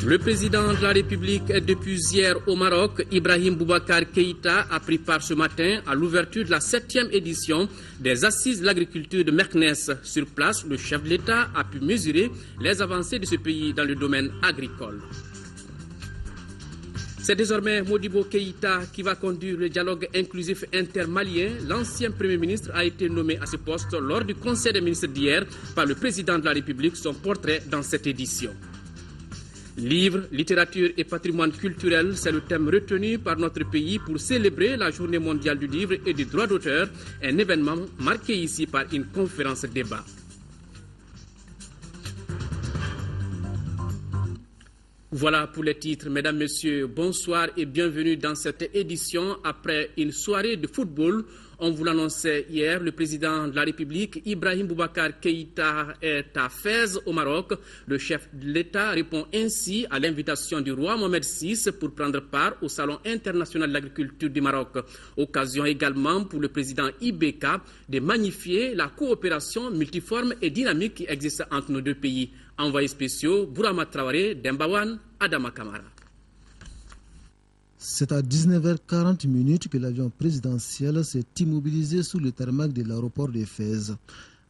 Le président de la République est depuis hier au Maroc. Ibrahim Boubacar Keïta a pris part ce matin à l'ouverture de la 7e édition des Assises de l'agriculture de Meknès. Sur place, le chef de l'État a pu mesurer les avancées de ce pays dans le domaine agricole. C'est désormais Modibo Keïta qui va conduire le dialogue inclusif intermalien. L'ancien Premier ministre a été nommé à ce poste lors du Conseil des ministres d'hier par le président de la République. Son portrait dans cette édition. Livres, littérature et patrimoine culturel, c'est le thème retenu par notre pays pour célébrer la Journée mondiale du livre et du droit d'auteur, un événement marqué ici par une conférence débat. Voilà pour les titres. Mesdames, Messieurs, bonsoir et bienvenue dans cette édition. Après une soirée de football, on vous l'annonçait hier, le président de la République, Ibrahim Boubacar Keïta, est à Fès, au Maroc. Le chef de l'État répond ainsi à l'invitation du roi Mohamed VI pour prendre part au Salon international de l'agriculture du Maroc. Occasion également pour le président IBK de magnifier la coopération multiforme et dynamique qui existe entre nos deux pays. Envoyés spéciaux, Bourama Traoré, Dembawan, Adama Kamara. C'est à 19h40 que l'avion présidentiel s'est immobilisé sous le tarmac de l'aéroport de Fès.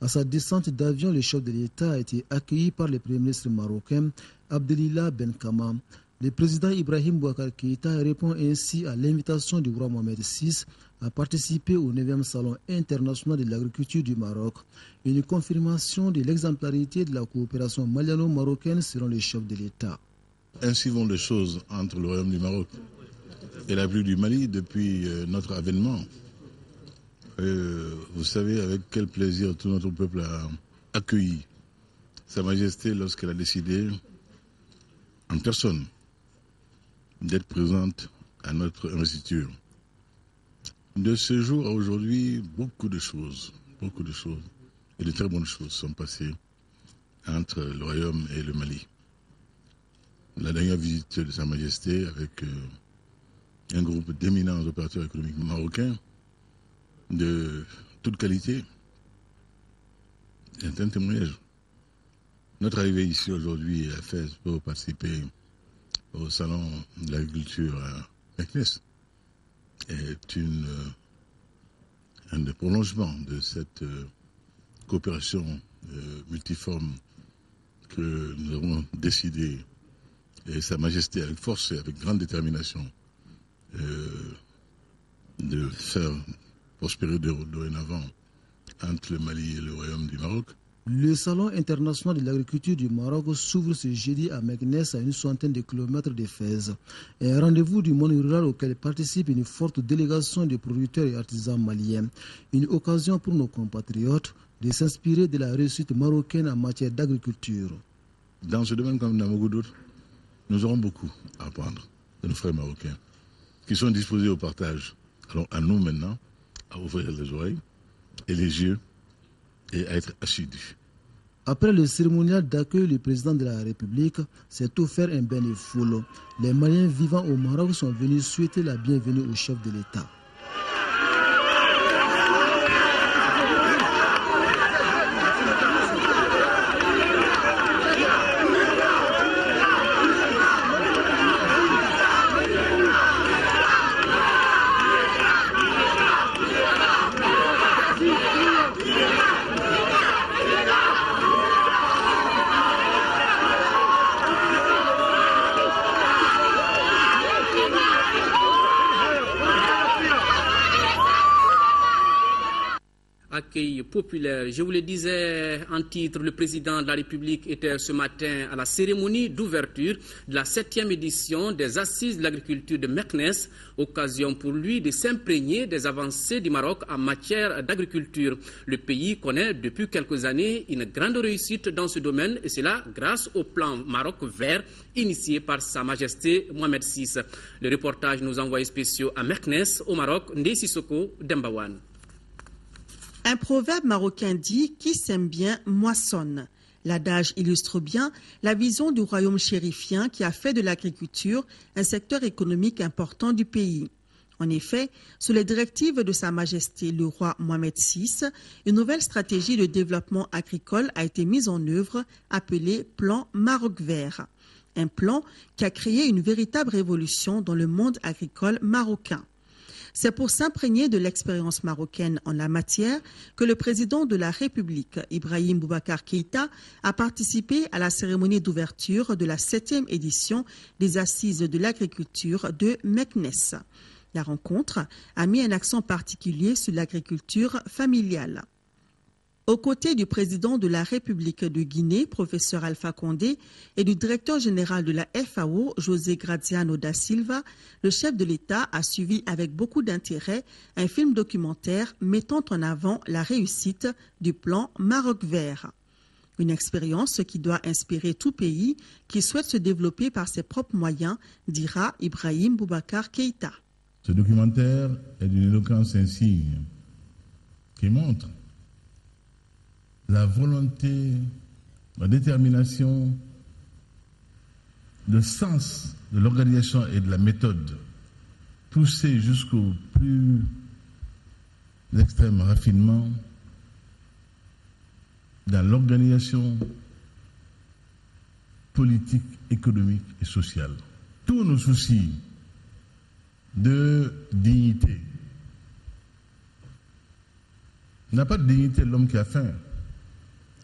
À sa descente d'avion, le chef de l'État a été accueilli par le Premier ministre marocain Abdelillah Ben Kama. Le président Ibrahim Boubacar Keïta répond ainsi à l'invitation du roi Mohamed VI à participer au 9e Salon international de l'agriculture du Maroc. Une confirmation de l'exemplarité de la coopération maliano-marocaine selon le chef de l'État. Ainsi vont les choses entre le royaume du Maroc et la République du Mali depuis notre avènement. Vous savez avec quel plaisir tout notre peuple a accueilli Sa Majesté lorsqu'elle a décidé en personne d'être présente à notre investiture. De ce jour à aujourd'hui, beaucoup de choses et de très bonnes choses sont passées entre le royaume et le Mali. La dernière visite de Sa Majesté avec un groupe d'éminents opérateurs économiques marocains de toute qualité est un témoignage. Notre arrivée ici aujourd'hui à Fès pour participer au salon de l'agriculture à Meknès est un des prolongements de cette coopération multiforme que nous avons décidé, et Sa Majesté avec force et avec grande détermination, de faire prospérer dorénavant entre le Mali et le Royaume du Maroc. Le Salon international de l'agriculture du Maroc s'ouvre ce jeudi à Meknès, à une soixantaine de kilomètres de Fès. Un rendez-vous du monde rural auquel participe une forte délégation de producteurs et artisans maliens. Une occasion pour nos compatriotes de s'inspirer de la réussite marocaine en matière d'agriculture. Dans ce domaine comme dans beaucoup d'autres, nous aurons beaucoup à apprendre de nos frères marocains qui sont disposés au partage. Alors à nous maintenant, à ouvrir les oreilles et les yeux et à être assidus. Après le cérémonial d'accueil, le président de la République s'est offert un bain de foule. Les Maliens vivant au Maroc sont venus souhaiter la bienvenue au chef de l'État. Accueil populaire. Je vous le disais en titre, le président de la République était ce matin à la cérémonie d'ouverture de la 7e édition des Assises de l'agriculture de Meknès, occasion pour lui de s'imprégner des avancées du Maroc en matière d'agriculture. Le pays connaît depuis quelques années une grande réussite dans ce domaine et cela grâce au plan Maroc vert initié par Sa Majesté Mohamed VI. Le reportage nous envoie spéciaux à Meknès, au Maroc, Ndeye Sissoko, Dembawan. Un proverbe marocain dit « Qui sème bien, moissonne ». L'adage illustre bien la vision du royaume chérifien qui a fait de l'agriculture un secteur économique important du pays. En effet, sous les directives de Sa Majesté le roi Mohamed VI, une nouvelle stratégie de développement agricole a été mise en œuvre appelée Plan Maroc Vert. Un plan qui a créé une véritable révolution dans le monde agricole marocain. C'est pour s'imprégner de l'expérience marocaine en la matière que le président de la République, Ibrahim Boubacar Keïta, a participé à la cérémonie d'ouverture de la 7e édition des Assises de l'agriculture de Meknès. La rencontre a mis un accent particulier sur l'agriculture familiale. Aux côtés du président de la République de Guinée, professeur Alpha Condé, et du directeur général de la FAO, José Graziano da Silva, le chef de l'État a suivi avec beaucoup d'intérêt un film documentaire mettant en avant la réussite du plan Maroc vert. Une expérience qui doit inspirer tout pays qui souhaite se développer par ses propres moyens, dira Ibrahim Boubacar Keïta. Ce documentaire est d'une éloquence insigne qui montre la volonté, la détermination, le sens de l'organisation et de la méthode, poussée jusqu'au plus extrême raffinement dans l'organisation politique, économique et sociale. Tous nos soucis de dignité. N'a pas de dignité l'homme qui a faim.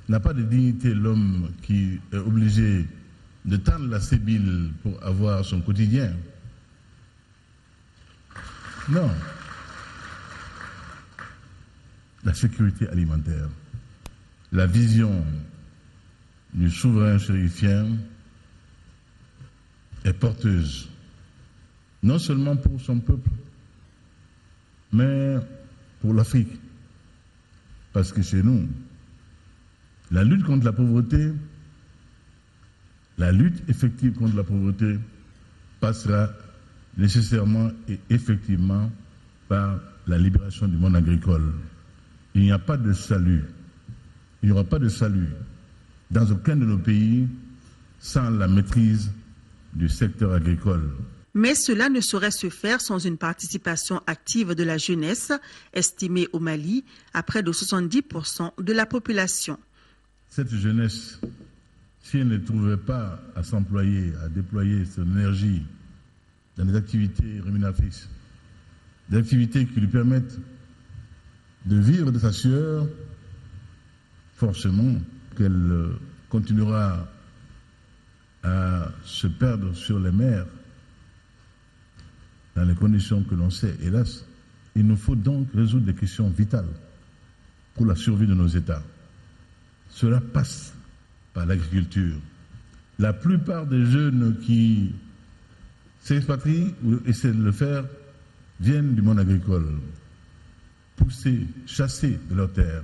N'a pas de dignité l'homme qui est obligé de tendre la sébile pour avoir son quotidien. Non. La sécurité alimentaire, la vision du souverain chérifien est porteuse, non seulement pour son peuple, mais pour l'Afrique. Parce que chez nous, la lutte contre la pauvreté, la lutte effective contre la pauvreté passera nécessairement et effectivement par la libération du monde agricole. Il n'y a pas de salut, il n'y aura pas de salut dans aucun de nos pays sans la maîtrise du secteur agricole. Mais cela ne saurait se faire sans une participation active de la jeunesse, estimée au Mali à près de 70% de la population. Cette jeunesse, si elle ne trouvait pas à s'employer, à déployer son énergie dans des activités rémunératrices, des activités qui lui permettent de vivre de sa sueur, forcément qu'elle continuera à se perdre sur les mers dans les conditions que l'on sait, hélas. Il nous faut donc résoudre des questions vitales pour la survie de nos États. Cela passe par l'agriculture. La plupart des jeunes qui s'expatrient ou essaient de le faire viennent du monde agricole, poussés, chassés de leurs terres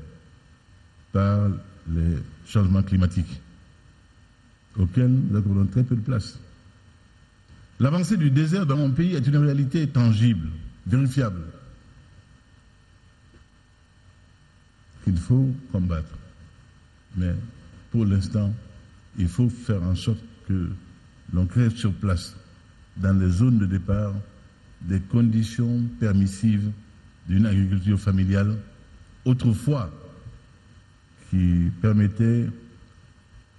par les changements climatiques auxquels nous accordons très peu de place. L'avancée du désert dans mon pays est une réalité tangible, vérifiable, qu'il faut combattre. Mais pour l'instant, il faut faire en sorte que l'on crée sur place, dans les zones de départ, des conditions permissives d'une agriculture familiale, autrefois qui permettait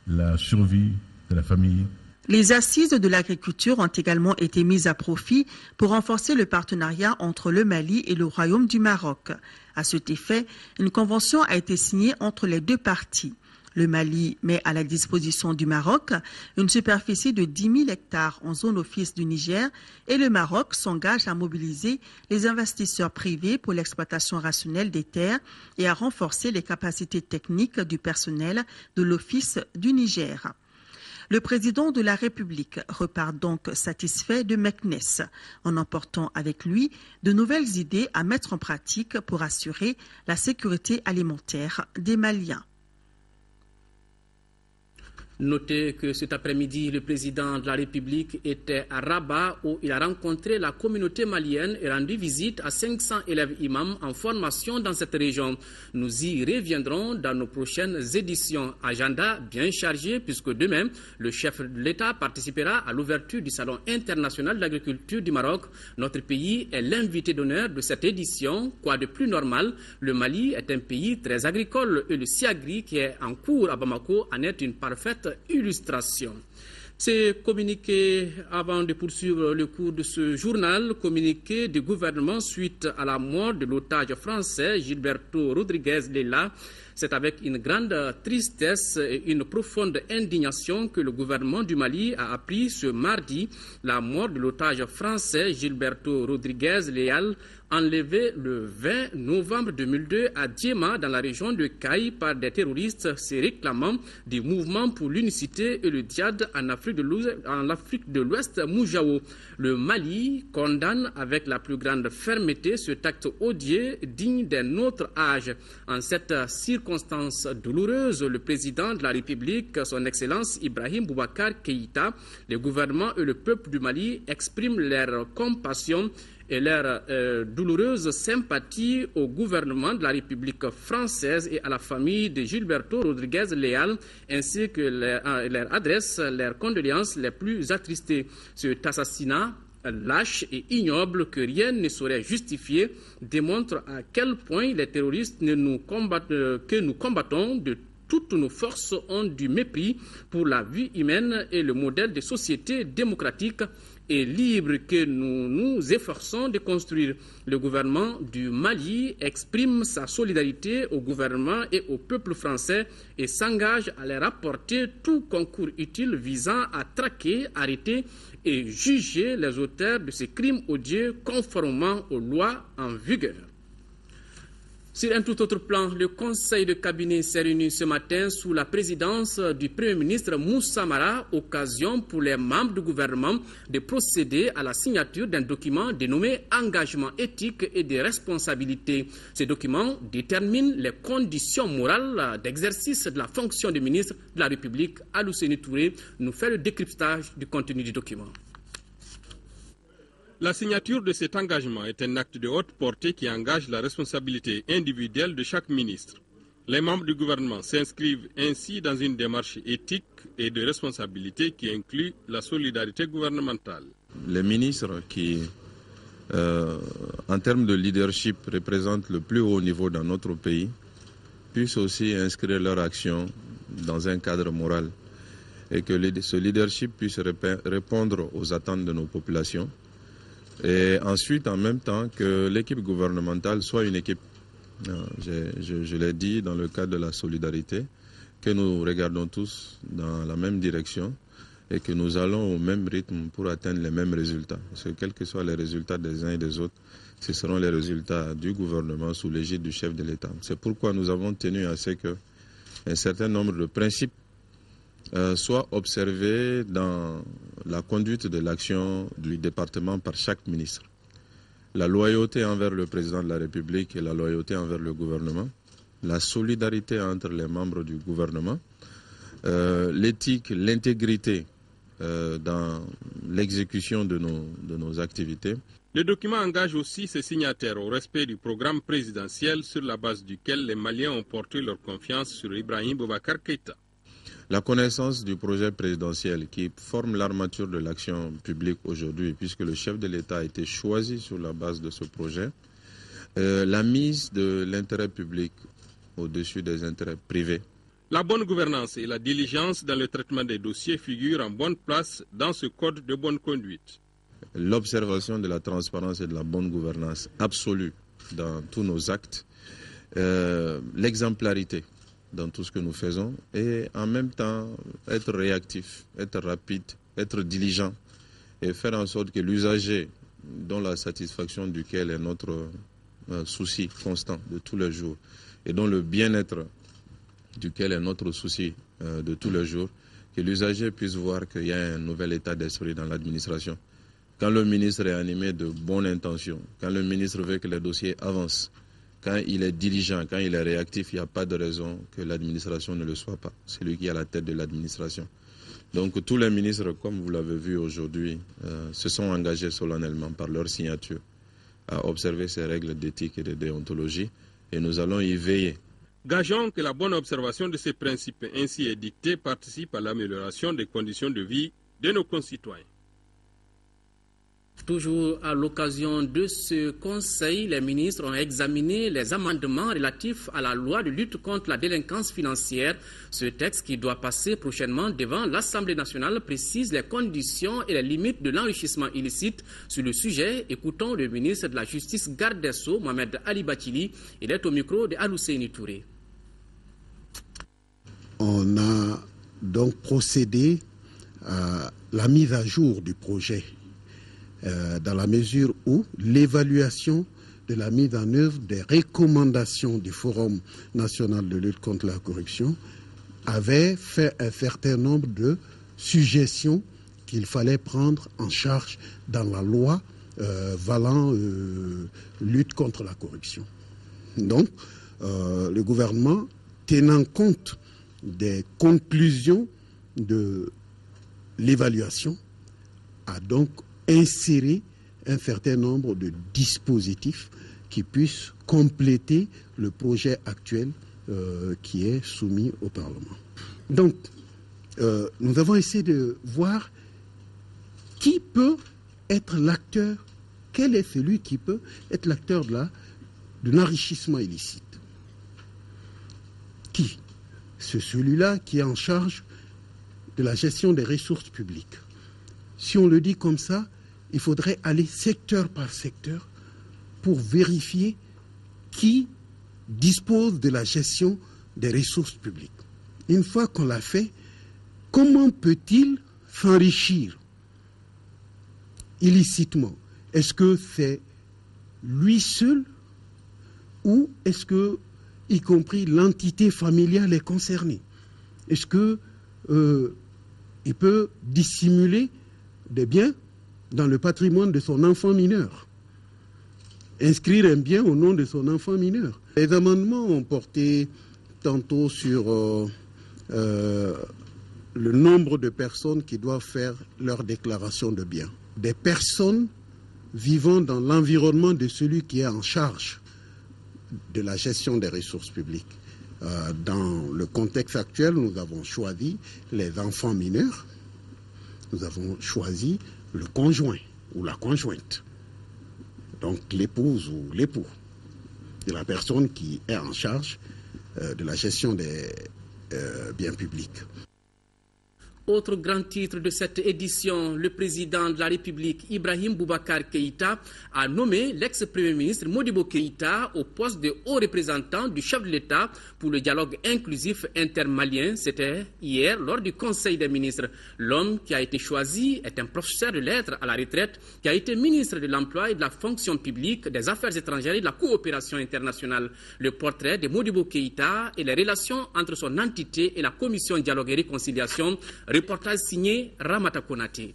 la survie de la famille. Les assises de l'agriculture ont également été mises à profit pour renforcer le partenariat entre le Mali et le Royaume du Maroc. À cet effet, une convention a été signée entre les deux parties. Le Mali met à la disposition du Maroc une superficie de 10 000 hectares en zone office du Niger et le Maroc s'engage à mobiliser les investisseurs privés pour l'exploitation rationnelle des terres et à renforcer les capacités techniques du personnel de l'office du Niger. Le président de la République repart donc satisfait de Meknès, en emportant avec lui de nouvelles idées à mettre en pratique pour assurer la sécurité alimentaire des Maliens. Notez que cet après-midi, le président de la République était à Rabat où il a rencontré la communauté malienne et rendu visite à 500 élèves imams en formation dans cette région. Nous y reviendrons dans nos prochaines éditions. Agenda bien chargé puisque demain, le chef de l'État participera à l'ouverture du Salon international de l'agriculture du Maroc. Notre pays est l'invité d'honneur de cette édition. Quoi de plus normal? Le Mali est un pays très agricole et le SIAGRI qui est en cours à Bamako en est une parfaite illustration. C'est communiqué, avant de poursuivre le cours de ce journal, communiqué du gouvernement suite à la mort de l'otage français Gilberto Rodrigues Lela. C'est avec une grande tristesse et une profonde indignation que le gouvernement du Mali a appris ce mardi la mort de l'otage français Gilberto Rodrigues Leal, enlevé le 20 novembre 2002 à Djema, dans la région de Caï, par des terroristes se réclamant du mouvement pour l'unicité et le djihad en Afrique de l'Ouest, Moujao. Le Mali condamne avec la plus grande fermeté cet acte odieux digne d'un autre âge. En cette circonstance douloureuse, le président de la République, son Excellence Ibrahim Boubacar Keïta, le gouvernement et le peuple du Mali expriment leur compassion et leur douloureuse sympathie au gouvernement de la République française et à la famille de Gilberto Rodrigues Leal, ainsi que leur adresse leurs condoléances les plus attristées. Cet assassinat lâche et ignoble que rien ne saurait justifier démontre à quel point les terroristes que nous combattons de toutes nos forces ont du mépris pour la vie humaine et le modèle de société démocratique et libre que nous nous efforçons de construire. Le gouvernement du Mali exprime sa solidarité au gouvernement et au peuple français et s'engage à leur apporter tout concours utile visant à traquer, arrêter et juger les auteurs de ces crimes odieux conformément aux lois en vigueur. Sur un tout autre plan, le conseil de cabinet s'est réuni ce matin sous la présidence du Premier ministre Moussa Mara, occasion pour les membres du gouvernement de procéder à la signature d'un document dénommé Engagement éthique et de responsabilité. Ce document détermine les conditions morales d'exercice de la fonction de ministre de la République. Alousseni Touré nous fait le décryptage du contenu du document. La signature de cet engagement est un acte de haute portée qui engage la responsabilité individuelle de chaque ministre. Les membres du gouvernement s'inscrivent ainsi dans une démarche éthique et de responsabilité qui inclut la solidarité gouvernementale. Les ministres qui, en termes de leadership, représentent le plus haut niveau dans notre pays, puissent aussi inscrire leur action dans un cadre moral et que ce leadership puisse répondre aux attentes de nos populations. Et ensuite, en même temps, que l'équipe gouvernementale soit une équipe, je l'ai dit, dans le cadre de la solidarité, que nous regardons tous dans la même direction et que nous allons au même rythme pour atteindre les mêmes résultats. Parce que quels que soient les résultats des uns et des autres, ce seront les résultats du gouvernement sous l'égide du chef de l'État. C'est pourquoi nous avons tenu à ce qu'un certain nombre de principes soit observé dans la conduite de l'action du département par chaque ministre. La loyauté envers le président de la République et la loyauté envers le gouvernement, la solidarité entre les membres du gouvernement, l'éthique, l'intégrité dans l'exécution de nos activités. Le document engage aussi ses signataires au respect du programme présidentiel sur la base duquel les Maliens ont porté leur confiance sur Ibrahim Boubacar Keïta. La connaissance du projet présidentiel qui forme l'armature de l'action publique aujourd'hui, puisque le chef de l'État a été choisi sur la base de ce projet, la mise de l'intérêt public au-dessus des intérêts privés. La bonne gouvernance et la diligence dans le traitement des dossiers figurent en bonne place dans ce code de bonne conduite. L'observation de la transparence et de la bonne gouvernance absolue dans tous nos actes, l'exemplarité dans tout ce que nous faisons et en même temps être réactif, être rapide, être diligent et faire en sorte que l'usager, dont la satisfaction duquel est notre souci constant de tous les jours et dont le bien-être duquel est notre souci de tous les jours, que l'usager puisse voir qu'il y a un nouvel état d'esprit dans l'administration. Quand le ministre est animé de bonnes intentions, quand le ministre veut que les dossiers avancent, quand il est diligent, quand il est réactif, il n'y a pas de raison que l'administration ne le soit pas. C'est lui qui est à la tête de l'administration. Donc tous les ministres, comme vous l'avez vu aujourd'hui, se sont engagés solennellement par leur signature à observer ces règles d'éthique et de déontologie et nous allons y veiller. Gageons que la bonne observation de ces principes ainsi édictés participe à l'amélioration des conditions de vie de nos concitoyens. Toujours à l'occasion de ce conseil, les ministres ont examiné les amendements relatifs à la loi de lutte contre la délinquance financière. Ce texte, qui doit passer prochainement devant l'Assemblée nationale, précise les conditions et les limites de l'enrichissement illicite. Sur le sujet, écoutons le ministre de la Justice, garde des Sceaux, Mohamed Ali Bachili. Il est au micro de Alousseni Touré. On a donc procédé à la mise à jour du projet dans la mesure où l'évaluation de la mise en œuvre des recommandations du Forum national de lutte contre la corruption avait fait un certain nombre de suggestions qu'il fallait prendre en charge dans la loi valant lutte contre la corruption. Donc, le gouvernement, tenant compte des conclusions de l'évaluation, a donc inséré un certain nombre de dispositifs qui puissent compléter le projet actuel qui est soumis au Parlement. Donc, nous avons essayé de voir qui peut être l'acteur, quel est celui qui peut être l'acteur de l'enrichissement illicite. Qui? C'est celui-là qui est en charge de la gestion des ressources publiques. Si on le dit comme ça, il faudrait aller secteur par secteur pour vérifier qui dispose de la gestion des ressources publiques. Une fois qu'on l'a fait, comment peut-il s'enrichir illicitement? Est-ce que c'est lui seul ou est-ce que, y compris l'entité familiale, est concernée? Est-ce que il peut dissimuler des biens dans le patrimoine de son enfant mineur, inscrire un bien au nom de son enfant mineur? Les amendements ont porté tantôt sur le nombre de personnes qui doivent faire leur déclaration de biens. Des personnes vivant dans l'environnement de celui qui est en charge de la gestion des ressources publiques. Dans le contexte actuel, nous avons choisi les enfants mineurs, nous avons choisi le conjoint ou la conjointe, donc l'épouse ou l'époux de la personne qui est en charge de la gestion des biens publics. Autre grand titre de cette édition, le président de la République, Ibrahim Boubacar Keïta, a nommé l'ex-premier ministre Modibo Keïta au poste de haut représentant du chef de l'État pour le dialogue inclusif intermalien. C'était hier lors du Conseil des ministres. L'homme qui a été choisi est un professeur de lettres à la retraite qui a été ministre de l'Emploi et de la Fonction publique, des Affaires étrangères et de la coopération internationale. Le portrait de Modibo Keïta et les relations entre son entité et la Commission Dialogue et Réconciliation. Reportage signé Ramata Konate.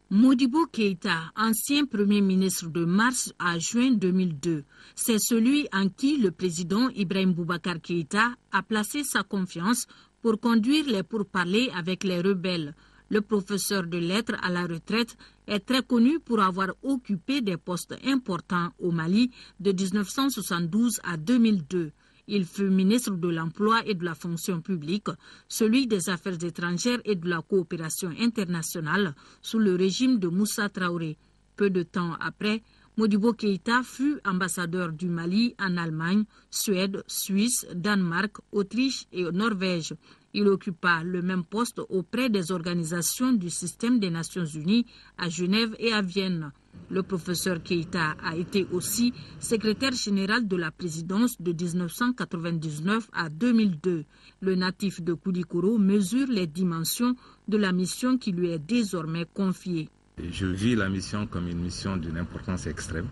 Modibo Keïta, ancien Premier ministre de mars à juin 2002, c'est celui en qui le président Ibrahim Boubacar Keïta a placé sa confiance pour conduire les pourparlers avec les rebelles. Le professeur de lettres à la retraite est très connu pour avoir occupé des postes importants au Mali de 1972 à 2002. Il fut ministre de l'Emploi et de la Fonction publique, celui des Affaires étrangères et de la coopération internationale sous le régime de Moussa Traoré. Peu de temps après, Modibo Keïta fut ambassadeur du Mali en Allemagne, Suède, Suisse, Danemark, Autriche et Norvège. Il occupa le même poste auprès des organisations du système des Nations Unies à Genève et à Vienne. Le professeur Keïta a été aussi secrétaire général de la présidence de 1999 à 2002. Le natif de Koulikoro mesure les dimensions de la mission qui lui est désormais confiée. Je vis la mission comme une mission d'une importance extrême.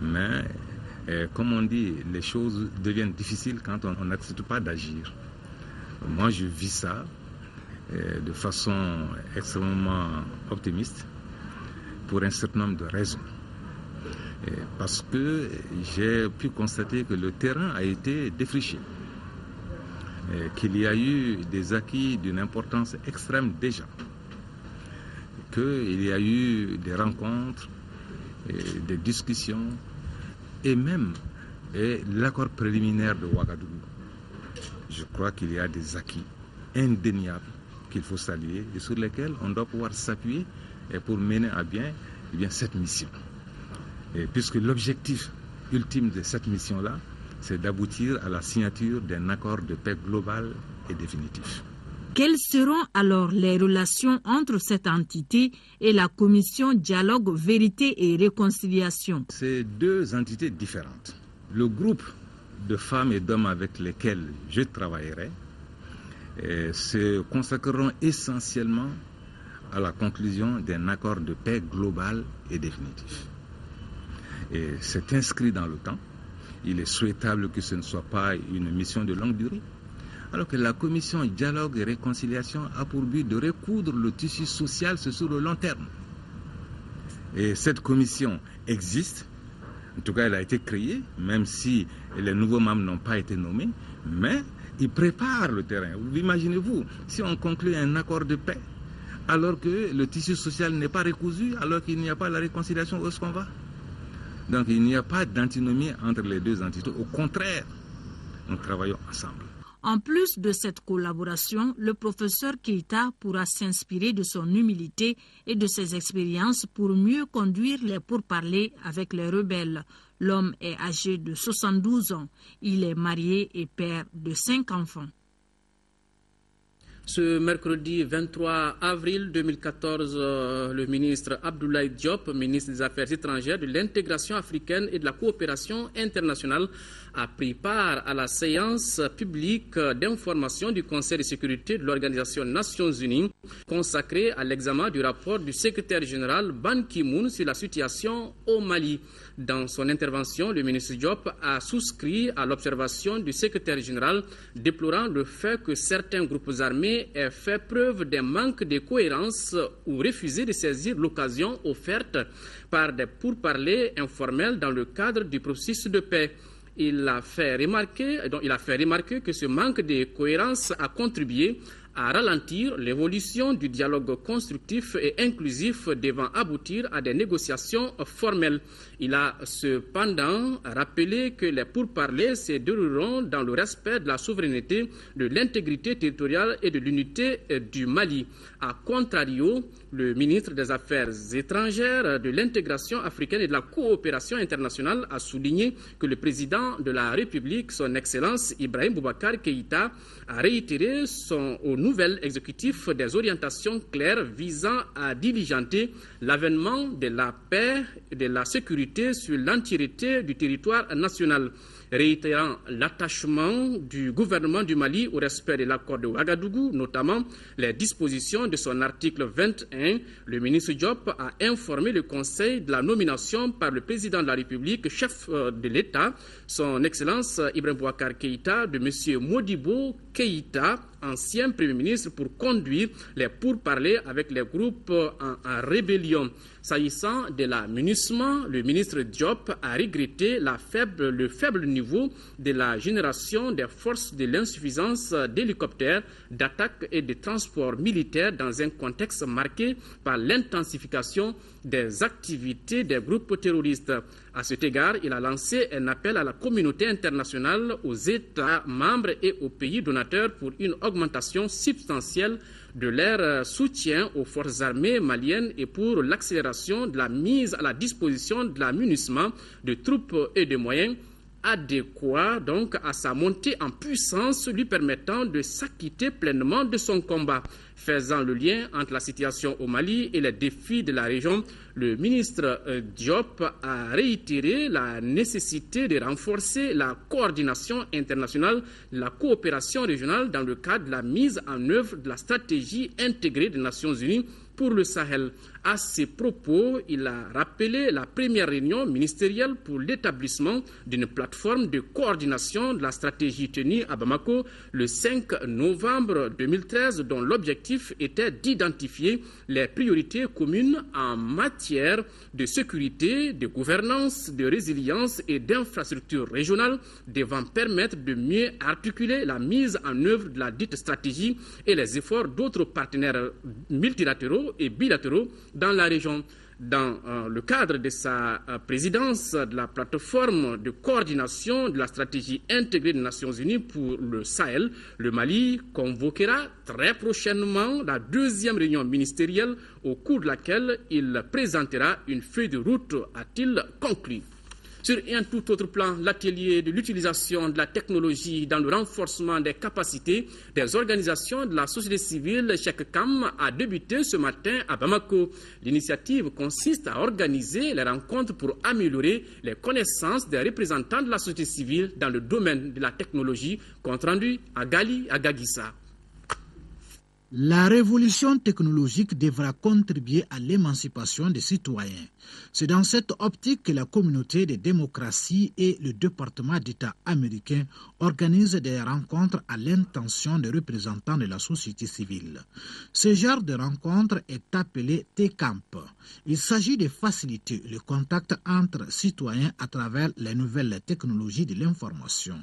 Mais, comme on dit, les choses deviennent difficiles quand on n'accepte pas d'agir. Moi, je vis ça de façon extrêmement optimiste pour un certain nombre de raisons. Parce que j'ai pu constater que le terrain a été défriché, qu'il y a eu des acquis d'une importance extrême déjà, qu'il y a eu des rencontres, des discussions et même l'accord préliminaire de Ouagadougou. Je crois qu'il y a des acquis indéniables qu'il faut saluer et sur lesquels on doit pouvoir s'appuyer et pour mener à bien, cette mission. Et puisque l'objectif ultime de cette mission-là, c'est d'aboutir à la signature d'un accord de paix global et définitif. Quelles seront alors les relations entre cette entité et la commission Dialogue, Vérité et Réconciliation? C'est deux entités différentes. Le groupe de femmes et d'hommes avec lesquels je travaillerai se consacreront essentiellement à la conclusion d'un accord de paix global et définitif. Et c'est inscrit dans le temps. Il est souhaitable que ce ne soit pas une mission de longue durée. Alors que la commission Dialogue et Réconciliation a pour but de recoudre le tissu social sur le long terme. Et cette commission existe. En tout cas, elle a été créée, même si les nouveaux membres n'ont pas été nommés, mais ils préparent le terrain. Imaginez-vous, si on conclut un accord de paix, alors que le tissu social n'est pas recousu, alors qu'il n'y a pas la réconciliation, où est-ce qu'on va? Donc il n'y a pas d'antinomie entre les deux entités. Au contraire, nous travaillons ensemble. En plus de cette collaboration, le professeur Keïta pourra s'inspirer de son humilité et de ses expériences pour mieux conduire les pourparlers avec les rebelles. L'homme est âgé de 72 ans. Il est marié et père de 5 enfants. Ce mercredi 23 avril 2014, le ministre Abdoulaye Diop, ministre des Affaires étrangères, de l'intégration africaine et de la coopération internationale, a pris part à la séance publique d'information du Conseil de sécurité de l'Organisation des Nations Unies consacrée à l'examen du rapport du secrétaire général Ban Ki-moon sur la situation au Mali. Dans son intervention, le ministre Diop a souscrit à l'observation du secrétaire général, déplorant le fait que certains groupes armés aient fait preuve d'un manque de cohérence ou refusé de saisir l'occasion offerte par des pourparlers informels dans le cadre du processus de paix. Il a fait remarquer que ce manque de cohérence a contribué à ralentir l'évolution du dialogue constructif et inclusif devant aboutir à des négociations formelles. Il a cependant rappelé que les pourparlers se dérouleront dans le respect de la souveraineté, de l'intégrité territoriale et de l'unité du Mali. A contrario, le ministre des Affaires étrangères, de l'intégration africaine et de la coopération internationale a souligné que le président de la République, son Excellence Ibrahim Boubacar Keïta, a réitéré au nouvel exécutif des orientations claires visant à diligenter l'avènement de la paix et de la sécurité sur l'entièreté du territoire national. Réitérant l'attachement du gouvernement du Mali au respect de l'accord de Ouagadougou, notamment les dispositions de son article 21, le ministre Diop a informé le Conseil de la nomination par le président de la République, chef de l'État, son Excellence Ibrahim Boubacar Keïta, de M. Modibo Keïta, ancien Premier ministre, pour conduire les pourparlers avec les groupes en rébellion. S'agissant de la MINUSMA, le ministre Diop a regretté le faible niveau de la génération des forces de l'insuffisance d'hélicoptères, d'attaque et de transport militaire dans un contexte marqué par l'intensification des activités des groupes terroristes. À cet égard, il a lancé un appel à la communauté internationale, aux États membres et aux pays donateurs pour une augmentation substantielle de leur soutien aux forces armées maliennes et pour l'accélération de la mise à la disposition de la MINUSMA de troupes et de moyens adéquats donc à sa montée en puissance, lui permettant de s'acquitter pleinement de son combat. Faisant le lien entre la situation au Mali et les défis de la région, le ministre Diop a réitéré la nécessité de renforcer la coordination internationale, la coopération régionale dans le cadre de la mise en œuvre de la stratégie intégrée des Nations Unies pour le Sahel. À ces propos, il a rappelé la première réunion ministérielle pour l'établissement d'une plateforme de coordination de la stratégie tenue à Bamako le 5 novembre 2013, dont l'objectif était d'identifier les priorités communes en matière de sécurité, de gouvernance, de résilience et d'infrastructures régionales, devant permettre de mieux articuler la mise en œuvre de la dite stratégie et les efforts d'autres partenaires multilatéraux et bilatéraux dans la région. Dans le cadre de sa présidence de la plateforme de coordination de la stratégie intégrée des Nations Unies pour le Sahel, le Mali convoquera très prochainement la 2e réunion ministérielle au cours de laquelle il présentera une feuille de route, a-t-il conclu. Sur un tout autre plan, l'atelier de l'utilisation de la technologie dans le renforcement des capacités des organisations de la société civile Chekcam a débuté ce matin à Bamako. L'initiative consiste à organiser les rencontres pour améliorer les connaissances des représentants de la société civile dans le domaine de la technologie, compte rendu à Gali Agagissa. La révolution technologique devra contribuer à l'émancipation des citoyens. C'est dans cette optique que la communauté des démocraties et le département d'État américain organisent des rencontres à l'intention des représentants de la société civile. Ce genre de rencontre est appelé T-Camp. Il s'agit de faciliter le contact entre citoyens à travers les nouvelles technologies de l'information.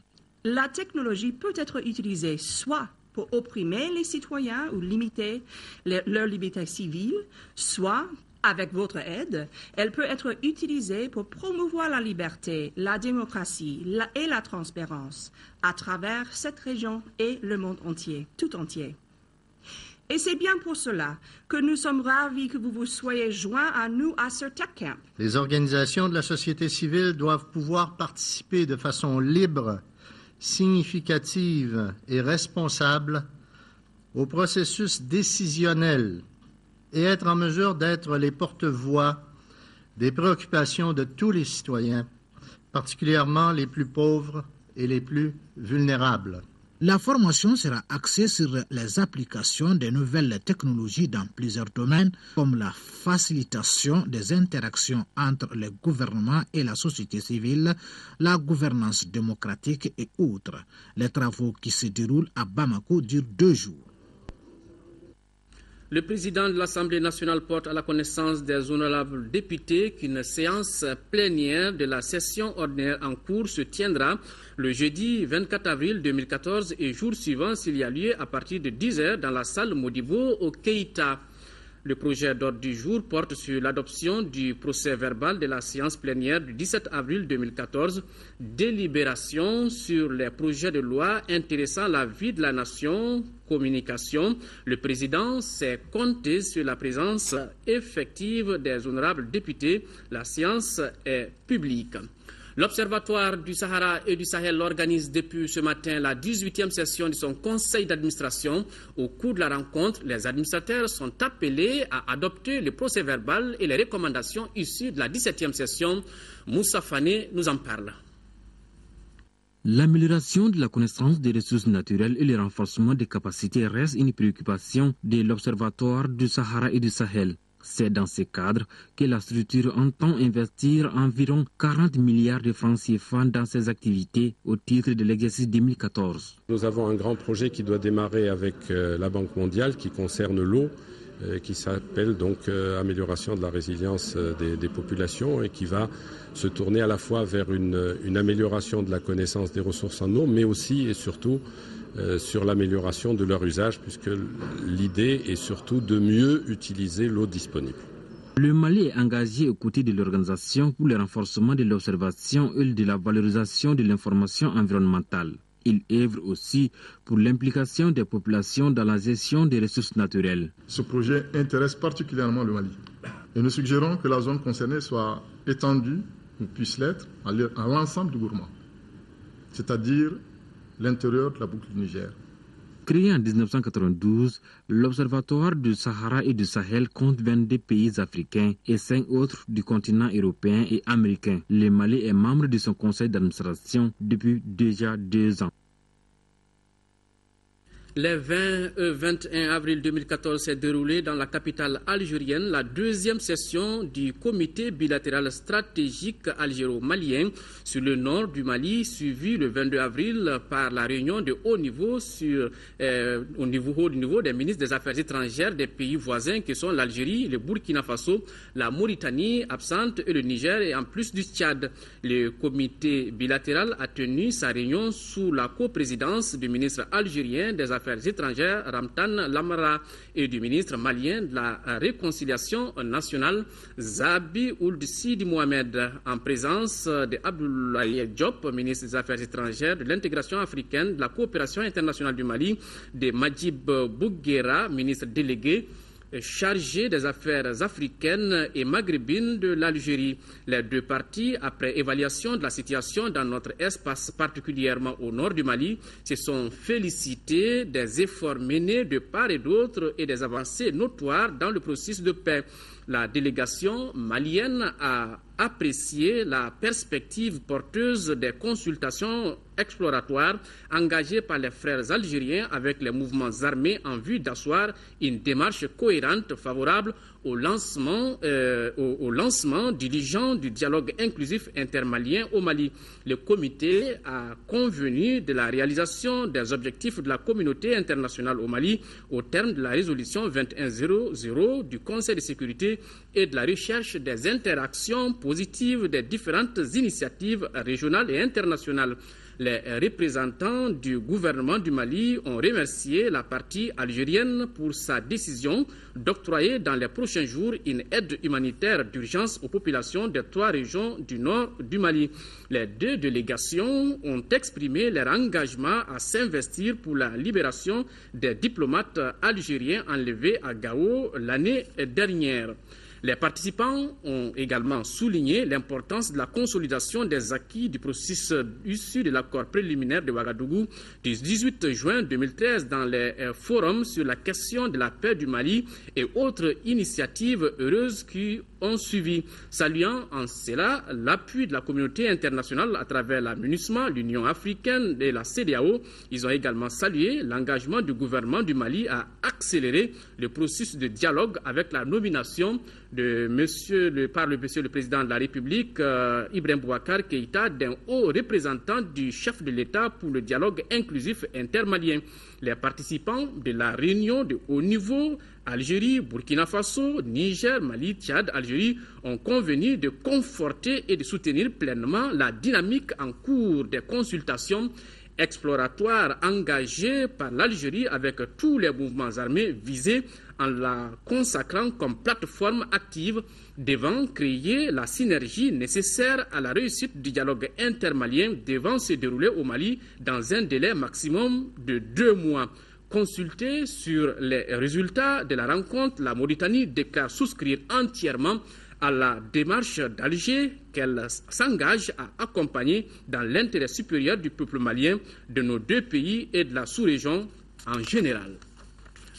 La technologie peut être utilisée soit pour opprimer les citoyens ou limiter leur liberté civile, soit, avec votre aide, elle peut être utilisée pour promouvoir la liberté, la démocratie et la transparence à travers cette région et le monde entier, tout entier. Et c'est bien pour cela que nous sommes ravis que vous vous soyez joints à nous à ce Tech Camp. Les organisations de la société civile doivent pouvoir participer de façon libre, significative et responsable au processus décisionnel et être en mesure d'être les porte-voix des préoccupations de tous les citoyens, particulièrement les plus pauvres et les plus vulnérables. La formation sera axée sur les applications des nouvelles technologies dans plusieurs domaines, comme la facilitation des interactions entre les gouvernements et la société civile, la gouvernance démocratique et autres. Les travaux qui se déroulent à Bamako durent 2 jours. Le président de l'Assemblée nationale porte à la connaissance des honorables députés qu'une séance plénière de la session ordinaire en cours se tiendra le jeudi 24 avril 2014 et jour suivant s'il y a lieu à partir de 10h dans la salle Modibo au Keïta. Le projet d'ordre du jour porte sur l'adoption du procès-verbal de la séance plénière du 17 avril 2014, délibération sur les projets de loi intéressant la vie de la nation, communication. Le président s'est compté sur la présence effective des honorables députés. La séance est publique. L'Observatoire du Sahara et du Sahel organise depuis ce matin la 18e session de son conseil d'administration. Au cours de la rencontre, les administrateurs sont appelés à adopter le procès-verbal et les recommandations issues de la 17e session. Moussa Fane nous en parle. L'amélioration de la connaissance des ressources naturelles et le renforcement des capacités restent une préoccupation de l'Observatoire du Sahara et du Sahel. C'est dans ce cadre que la structure entend investir environ 40 milliards de francs CFA dans ses activités au titre de l'exercice 2014. Nous avons un grand projet qui doit démarrer avec la Banque mondiale qui concerne l'eau, qui s'appelle donc amélioration de la résilience des populations et qui va se tourner à la fois vers une amélioration de la connaissance des ressources en eau, mais aussi et surtout sur l'amélioration de leur usage, puisque l'idée est surtout de mieux utiliser l'eau disponible. Le Mali est engagé aux côtés de l'organisation pour le renforcement de l'observation et de la valorisation de l'information environnementale. Il œuvre aussi pour l'implication des populations dans la gestion des ressources naturelles. Ce projet intéresse particulièrement le Mali. Et nous suggérons que la zone concernée soit étendue, ou puisse l'être, à l'ensemble du Gourma, c'est-à-dire l'intérieur de la boucle du Niger. Créé en 1992, l'Observatoire du Sahara et du Sahel compte 22 pays africains et 5 autres du continent européen et américain. Le Mali est membre de son conseil d'administration depuis déjà 2 ans. Le 20 et 21 avril 2014 s'est déroulée dans la capitale algérienne la 2e session du comité bilatéral stratégique algéro-malien sur le nord du Mali, suivi le 22 avril par la réunion de haut niveau au niveau des ministres des Affaires étrangères des pays voisins qui sont l'Algérie, le Burkina Faso, la Mauritanie absente et le Niger et en plus du Tchad. Le comité bilatéral a tenu sa réunion sous la coprésidence du ministre algérien des Affaires Affaires étrangères, Ramtan Lamara, et du ministre malien de la Réconciliation nationale, Zabi Ould Sidi Mohamed, en présence de Abdoulaye Diop, ministre des Affaires étrangères, de l'intégration africaine, de la coopération internationale du Mali, de Majib Bouguera, ministre délégué chargé des affaires africaines et maghrébines de l'Algérie. Les deux parties, après évaluation de la situation dans notre espace, particulièrement au nord du Mali, se sont félicités des efforts menés de part et d'autre et des avancées notoires dans le processus de paix. La délégation malienne a apprécié la perspective porteuse des consultations exploratoires engagées par les frères algériens avec les mouvements armés en vue d'asseoir une démarche cohérente favorable au lancement diligent du dialogue inclusif intermalien au Mali. Le comité a convenu de la réalisation des objectifs de la communauté internationale au Mali au terme de la résolution 2100 du Conseil de sécurité et de la recherche des interactions positives des différentes initiatives régionales et internationales. Les représentants du gouvernement du Mali ont remercié la partie algérienne pour sa décision d'octroyer dans les prochains jours une aide humanitaire d'urgence aux populations des 3 régions du nord du Mali. Les deux délégations ont exprimé leur engagement à s'investir pour la libération des diplomates algériens enlevés à Gao l'année dernière. Les participants ont également souligné l'importance de la consolidation des acquis du processus issu de l'accord préliminaire de Ouagadougou du 18 juin 2013 dans les forums sur la question de la paix du Mali et autres initiatives heureuses qui ont suivi, saluant en cela l'appui de la communauté internationale à travers la MINUSMA, l'Union africaine et la CEDEAO. Ils ont également salué l'engagement du gouvernement du Mali à accélérer le processus de dialogue avec la nomination par le président de la République, Ibrahim Boubacar Keïta, d'un haut représentant du chef de l'État pour le dialogue inclusif intermalien. Les participants de la réunion de haut niveau, Algérie, Burkina Faso, Niger, Mali, Tchad, Algérie, ont convenu de conforter et de soutenir pleinement la dynamique en cours des consultations exploratoires engagées par l'Algérie avec tous les mouvements armés visés en la consacrant comme plateforme active devant créer la synergie nécessaire à la réussite du dialogue intermalien devant se dérouler au Mali dans un délai maximum de 2 mois. Consultée sur les résultats de la rencontre, la Mauritanie déclare souscrire entièrement à la démarche d'Alger qu'elle s'engage à accompagner dans l'intérêt supérieur du peuple malien, de nos 2 pays et de la sous-région en général.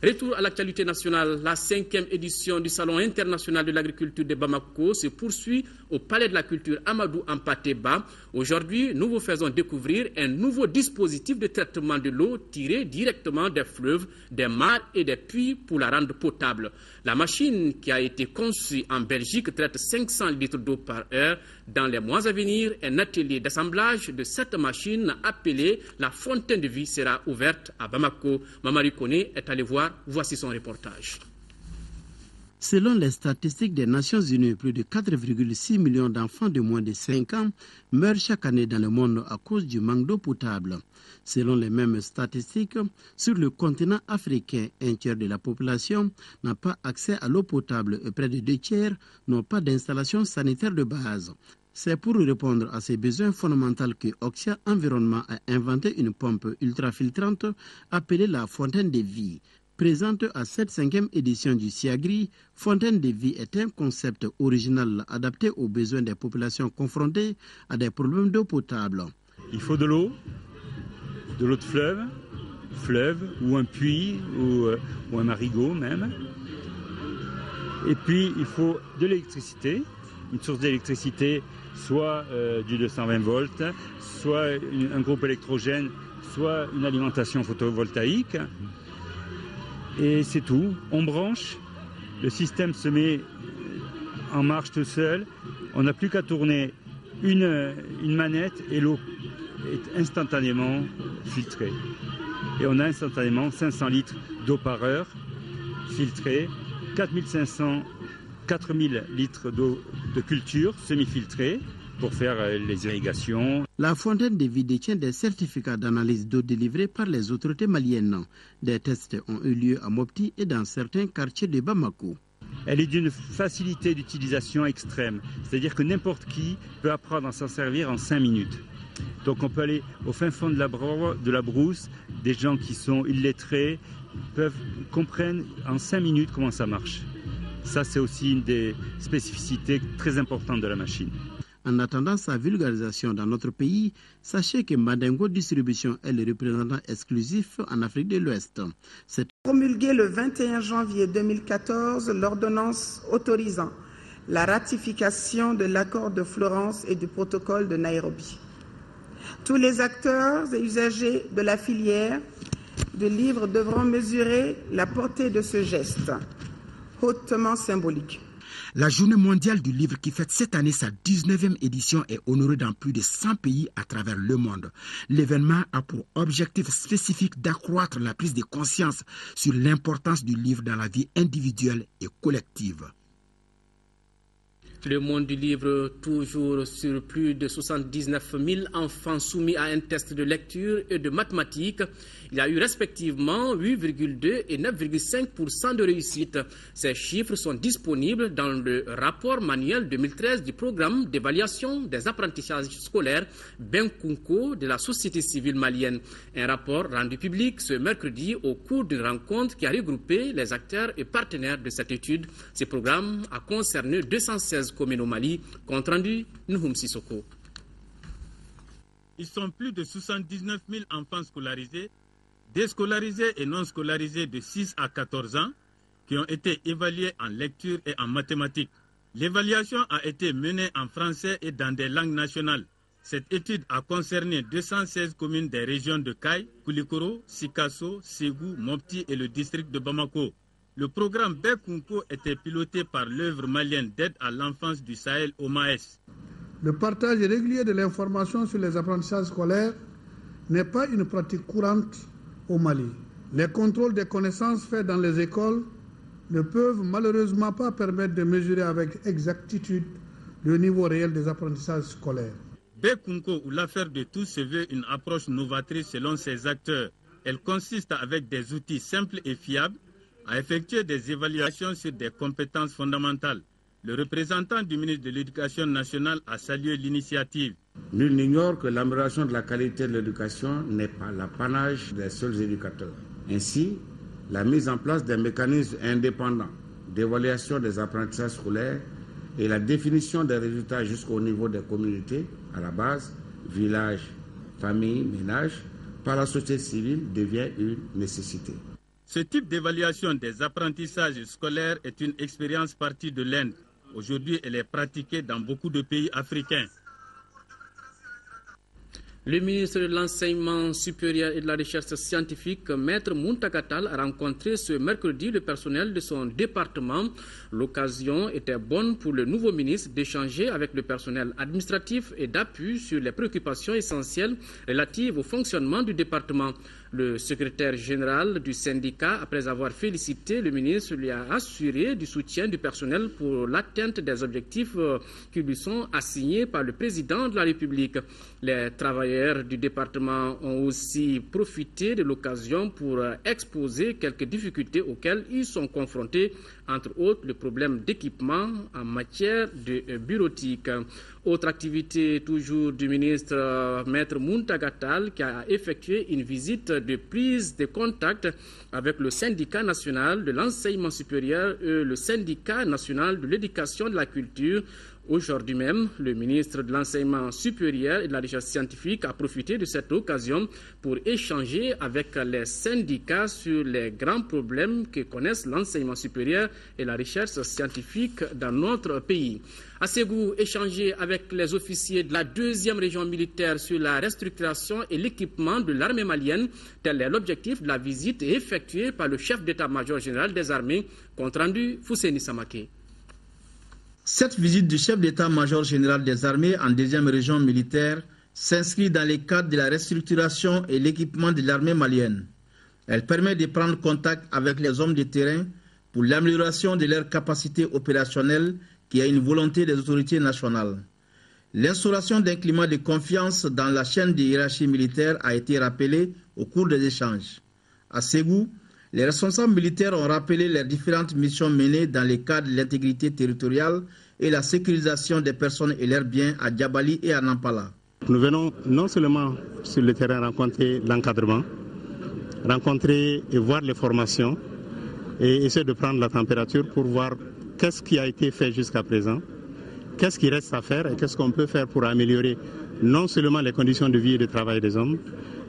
Retour à l'actualité nationale, la 5e édition du Salon international de l'agriculture de Bamako se poursuit au Palais de la Culture Amadou Hampâté-Bâ. Aujourd'hui, nous vous faisons découvrir un nouveau dispositif de traitement de l'eau tiré directement des fleuves, des mares et des puits pour la rendre potable. La machine qui a été conçue en Belgique traite 500 litres d'eau par heure. Dans les mois à venir, un atelier d'assemblage de cette machine appelée la Fontaine de Vie sera ouverte à Bamako. Mamari Koné est allé voir. Voici son reportage. Selon les statistiques des Nations Unies, plus de 4,6 millions d'enfants de moins de 5 ans meurent chaque année dans le monde à cause du manque d'eau potable. Selon les mêmes statistiques, sur le continent africain, 1/3 de la population n'a pas accès à l'eau potable et près de 2/3 n'ont pas d'installation sanitaire de base. C'est pour répondre à ces besoins fondamentaux que Oxia Environnement a inventé une pompe ultrafiltrante appelée la Fontaine de Vie. Présente à cette 5e édition du SIAGRI, Fontaine de Vie est un concept original adapté aux besoins des populations confrontées à des problèmes d'eau potable. Il faut de l'eau de fleuve ou un puits ou un marigot même. Et puis il faut de l'électricité, une source d'électricité, soit du 220 volts, soit un groupe électrogène, soit une alimentation photovoltaïque. Et c'est tout. On branche, le système se met en marche tout seul. On n'a plus qu'à tourner une manette et l'eau est instantanément filtrée. Et on a instantanément 500 litres d'eau par heure filtrée, 4000 litres d'eau de culture semi-filtrée pour faire les irrigations. La fontaine de vie détient des certificats d'analyse d'eau délivrés par les autorités maliennes. Des tests ont eu lieu à Mopti et dans certains quartiers de Bamako. Elle est d'une facilité d'utilisation extrême, c'est-à-dire que n'importe qui peut apprendre à s'en servir en 5 minutes. Donc on peut aller au fin fond de la brousse, des gens qui sont illettrés comprennent en 5 minutes comment ça marche. Ça, c'est aussi une des spécificités très importantes de la machine. En attendant sa vulgarisation dans notre pays, sachez que Mandingo Distribution est le représentant exclusif en Afrique de l'Ouest. C'est promulgué le 21 janvier 2014 l'ordonnance autorisant la ratification de l'accord de Florence et du protocole de Nairobi. Tous les acteurs et usagers de la filière de livres devront mesurer la portée de ce geste hautement symbolique. La Journée mondiale du livre qui fête cette année sa 19e édition est honorée dans plus de 100 pays à travers le monde. L'événement a pour objectif spécifique d'accroître la prise de conscience sur l'importance du livre dans la vie individuelle et collective. Le monde du livre, toujours sur plus de 79 000 enfants soumis à un test de lecture et de mathématiques. Il y a eu respectivement 8,2 et 9,5% de réussite. Ces chiffres sont disponibles dans le rapport manuel 2013 du programme d'évaluation des apprentissages scolaires Benkunko de la société civile malienne. Un rapport rendu public ce mercredi au cours d'une rencontre qui a regroupé les acteurs et partenaires de cette étude. Ce programme a concerné 216 communes au Mali. Compte rendu, Nouhoum Sissoko. Ils sont plus de 79 000 enfants scolarisés, déscolarisés et non scolarisés de 6 à 14 ans qui ont été évalués en lecture et en mathématiques. L'évaluation a été menée en français et dans des langues nationales. Cette étude a concerné 216 communes des régions de Kay, Koulikoro, Sikasso, Ségou, Mopti et le district de Bamako. Le programme Benkunko était piloté par l'œuvre malienne d'aide à l'enfance du Sahel OMAES. Le partage régulier de l'information sur les apprentissages scolaires n'est pas une pratique courante au Mali. Les contrôles des connaissances faits dans les écoles ne peuvent malheureusement pas permettre de mesurer avec exactitude le niveau réel des apprentissages scolaires. Benkunko, ou l'affaire de tous, se veut une approche novatrice selon ses acteurs. Elle consiste avec des outils simples et fiables à effectuer des évaluations sur des compétences fondamentales. Le représentant du ministre de l'Éducation nationale a salué l'initiative. Nul n'ignore que l'amélioration de la qualité de l'éducation n'est pas l'apanage des seuls éducateurs. Ainsi, la mise en place des mécanismes indépendants d'évaluation des apprentissages scolaires et la définition des résultats jusqu'au niveau des communautés, à la base, village, famille, ménage, par la société civile devient une nécessité. Ce type d'évaluation des apprentissages scolaires est une expérience partie de l'Inde. Aujourd'hui, elle est pratiquée dans beaucoup de pays africains. Le ministre de l'Enseignement supérieur et de la Recherche scientifique, Maître Muntagatal, a rencontré ce mercredi le personnel de son département. L'occasion était bonne pour le nouveau ministre d'échanger avec le personnel administratif et d'appui sur les préoccupations essentielles relatives au fonctionnement du département. Le secrétaire général du syndicat, après avoir félicité le ministre, lui a assuré du soutien du personnel pour l'atteinte des objectifs qui lui sont assignés par le président de la République. Les travailleurs du département ont aussi profité de l'occasion pour exposer quelques difficultés auxquelles ils sont confrontés, entre autres le problème d'équipement en matière de bureautique. Autre activité toujours du ministre Maître Muntagatal qui a effectué une visite de prise de contact avec le syndicat national de l'enseignement supérieur et le syndicat national de l'éducation et de la culture. Aujourd'hui même, le ministre de l'Enseignement supérieur et de la Recherche scientifique a profité de cette occasion pour échanger avec les syndicats sur les grands problèmes que connaissent l'enseignement supérieur et la recherche scientifique dans notre pays. À Ségou, échanger avec les officiers de la 2e région militaire sur la restructuration et l'équipement de l'armée malienne, tel est l'objectif de la visite effectuée par le chef d'état-major général des armées, compte rendu Fousséni Samake. Cette visite du chef d'état-major général des armées en 2e région militaire s'inscrit dans le cadre de la restructuration et l'équipement de l'armée malienne. Elle permet de prendre contact avec les hommes de terrain pour l'amélioration de leurs capacités opérationnelles qui est une volonté des autorités nationales. L'instauration d'un climat de confiance dans la chaîne de hiérarchie militaire a été rappelée au cours des échanges. À Ségou, les responsables militaires ont rappelé les différentes missions menées dans le cadre de l'intégrité territoriale et la sécurisation des personnes et leurs biens à Djabali et à Nampala. Nous venons non seulement sur le terrain rencontrer l'encadrement, rencontrer et voir les formations et essayer de prendre la température pour voir qu'est-ce qui a été fait jusqu'à présent, qu'est-ce qui reste à faire et qu'est-ce qu'on peut faire pour améliorer non seulement les conditions de vie et de travail des hommes,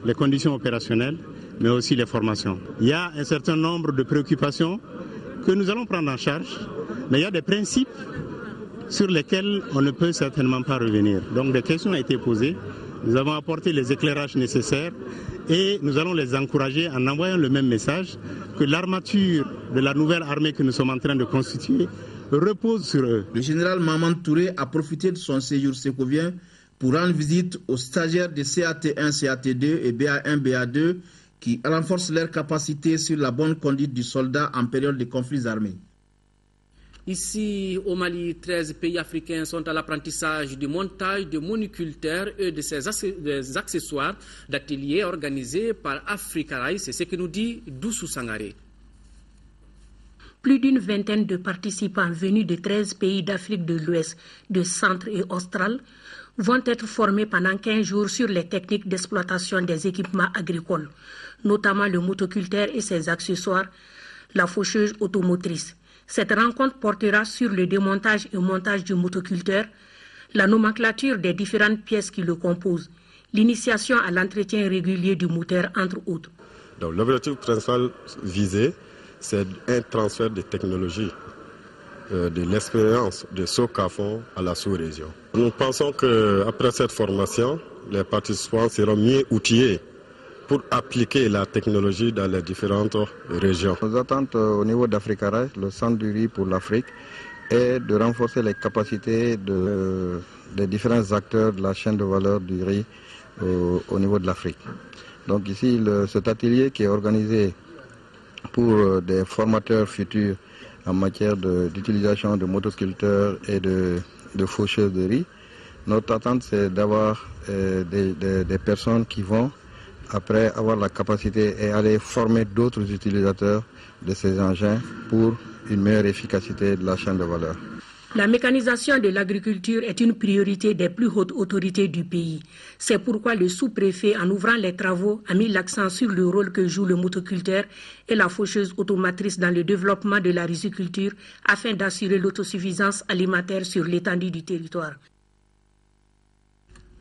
les conditions opérationnelles, mais aussi les formations. Il y a un certain nombre de préoccupations que nous allons prendre en charge, mais il y a des principes sur lesquels on ne peut certainement pas revenir. Donc des questions ont été posées, nous avons apporté les éclairages nécessaires et nous allons les encourager en envoyant le même message que l'armature de la nouvelle armée que nous sommes en train de constituer repose sur eux. Le général Maman Touré a profité de son séjour sécovien pour rendre visite aux stagiaires de CAT1, CAT2 et BA1, BA2 qui renforcent leurs capacités sur la bonne conduite du soldat en période de conflits armés. Ici, au Mali, 13 pays africains sont à l'apprentissage du montage de monoculteurs et de ses accessoires d'ateliers organisés par Africa Rail. C'est ce que nous dit Doussou Sangaré. Plus d'une vingtaine de participants venus de 13 pays d'Afrique de l'Ouest, de Centre et Austral vont être formés pendant 15 jours sur les techniques d'exploitation des équipements agricoles, notamment le motoculteur et ses accessoires, la faucheuse automotrice. Cette rencontre portera sur le démontage et montage du motoculteur, la nomenclature des différentes pièces qui le composent, l'initiation à l'entretien régulier du moteur, entre autres. Donc, l'objectif principal visé, c'est un transfert de technologie, de l'expérience de Socafon à la sous-région. Nous pensons qu'après cette formation, les participants seront mieux outillés pour appliquer la technologie dans les différentes régions. Nos attentes au niveau d'Africa Rail, le centre du riz pour l'Afrique, est de renforcer les capacités des différents acteurs de la chaîne de valeur du riz au niveau de l'Afrique. Donc ici, cet atelier qui est organisé pour des formateurs futurs en matière d'utilisation de motoculteurs et de faucheurs de riz, notre attente c'est d'avoir des personnes qui vont après avoir la capacité et aller former d'autres utilisateurs de ces engins pour une meilleure efficacité de la chaîne de valeur. La mécanisation de l'agriculture est une priorité des plus hautes autorités du pays. C'est pourquoi le sous-préfet, en ouvrant les travaux, a mis l'accent sur le rôle que joue le motoculteur et la faucheuse automatrice dans le développement de la riziculture afin d'assurer l'autosuffisance alimentaire sur l'étendue du territoire.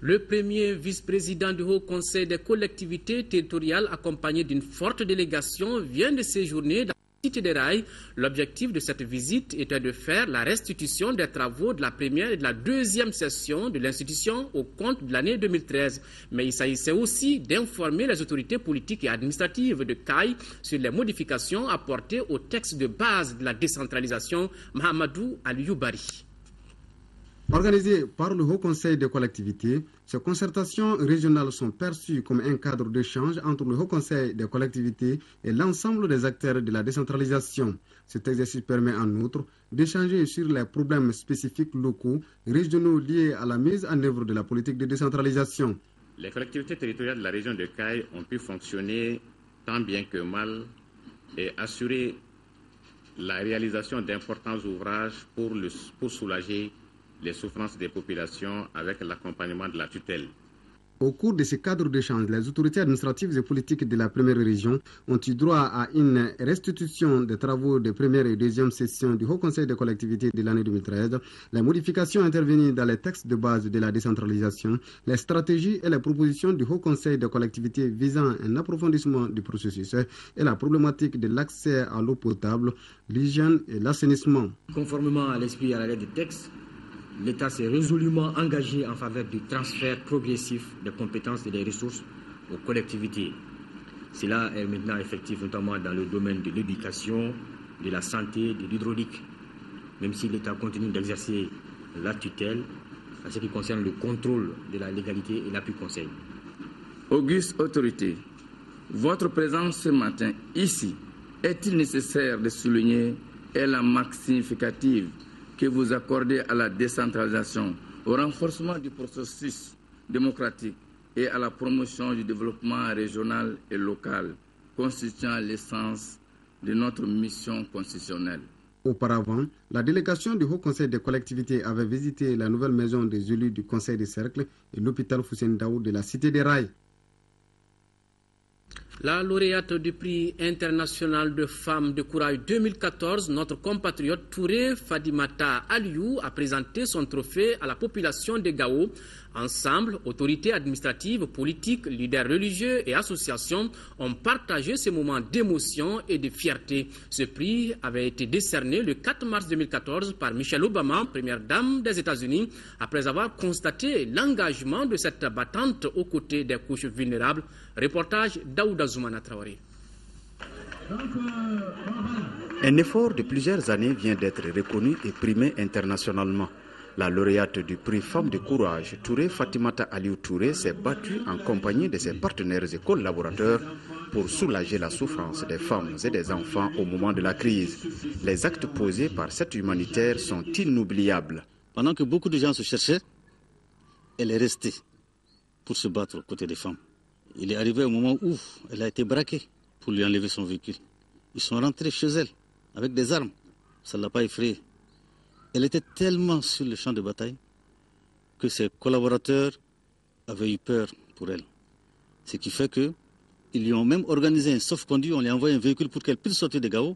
Le premier vice-président du Haut Conseil des collectivités territoriales, accompagné d'une forte délégation, vient de séjourner dans la Cité des Rails. L'objectif de cette visite était de faire la restitution des travaux de la première et de la deuxième session de l'institution au compte de l'année 2013. Mais il s'agissait aussi d'informer les autorités politiques et administratives de CAI sur les modifications apportées au texte de base de la décentralisation. Mahamadou Alioubari. Organisées par le Haut Conseil des collectivités, ces concertations régionales sont perçues comme un cadre d'échange entre le Haut Conseil des collectivités et l'ensemble des acteurs de la décentralisation. Cet exercice permet en outre d'échanger sur les problèmes spécifiques locaux, régionaux liés à la mise en œuvre de la politique de décentralisation. Les collectivités territoriales de la région de CAI ont pu fonctionner tant bien que mal et assurer la réalisation d'importants ouvrages pour soulager les souffrances des populations avec l'accompagnement de la tutelle. Au cours de ce cadre d'échange, les autorités administratives et politiques de la première région ont eu droit à une restitution des travaux de première et deuxième session du Haut Conseil des collectivités de l'année 2013, les modifications intervenues dans les textes de base de la décentralisation, les stratégies et les propositions du Haut Conseil des collectivités visant un approfondissement du processus et la problématique de l'accès à l'eau potable, l'hygiène et l'assainissement. Conformément à l'esprit et à la lettre du texte, l'État s'est résolument engagé en faveur du transfert progressif des compétences et des ressources aux collectivités. Cela est maintenant effectif notamment dans le domaine de l'éducation, de la santé, de l'hydraulique, même si l'État continue d'exercer la tutelle en ce qui concerne le contrôle de la légalité et l'appui conseil. Auguste autorité, votre présence ce matin ici, est-il nécessaire de souligner est la marque significative que vous accordez à la décentralisation au renforcement du processus démocratique et à la promotion du développement régional et local, constituant l'essence de notre mission constitutionnelle. Auparavant, la délégation du Haut Conseil des collectivités avait visité la nouvelle maison des élus du Conseil des cercles et l'hôpital Fousseni Daoud de la Cité des Rails. La lauréate du prix international de femmes de courage 2014, notre compatriote Touré Fadimata Aliou, a présenté son trophée à la population de Gao. Ensemble, autorités administratives, politiques, leaders religieux et associations ont partagé ce moment d'émotion et de fierté. Ce prix avait été décerné le 4 mars 2014 par Michelle Obama, première dame des États-Unis, après avoir constaté l'engagement de cette battante aux côtés des couches vulnérables. Reportage Daouda Zoumana Traoré. Un effort de plusieurs années vient d'être reconnu et primé internationalement. La lauréate du prix Femmes de Courage, Touré Fatimata Aliou Touré, s'est battue en compagnie de ses partenaires et collaborateurs pour soulager la souffrance des femmes et des enfants au moment de la crise. Les actes posés par cette humanitaire sont inoubliables. Pendant que beaucoup de gens se cherchaient, elle est restée pour se battre aux côtés des femmes. Il est arrivé au moment où elle a été braquée pour lui enlever son véhicule. Ils sont rentrés chez elle avec des armes. Ça ne l'a pas effrayée. Elle était tellement sur le champ de bataille que ses collaborateurs avaient eu peur pour elle. Ce qui fait qu'ils lui ont même organisé un sauf-conduit, on lui a envoyé un véhicule pour qu'elle puisse sortir de Gao.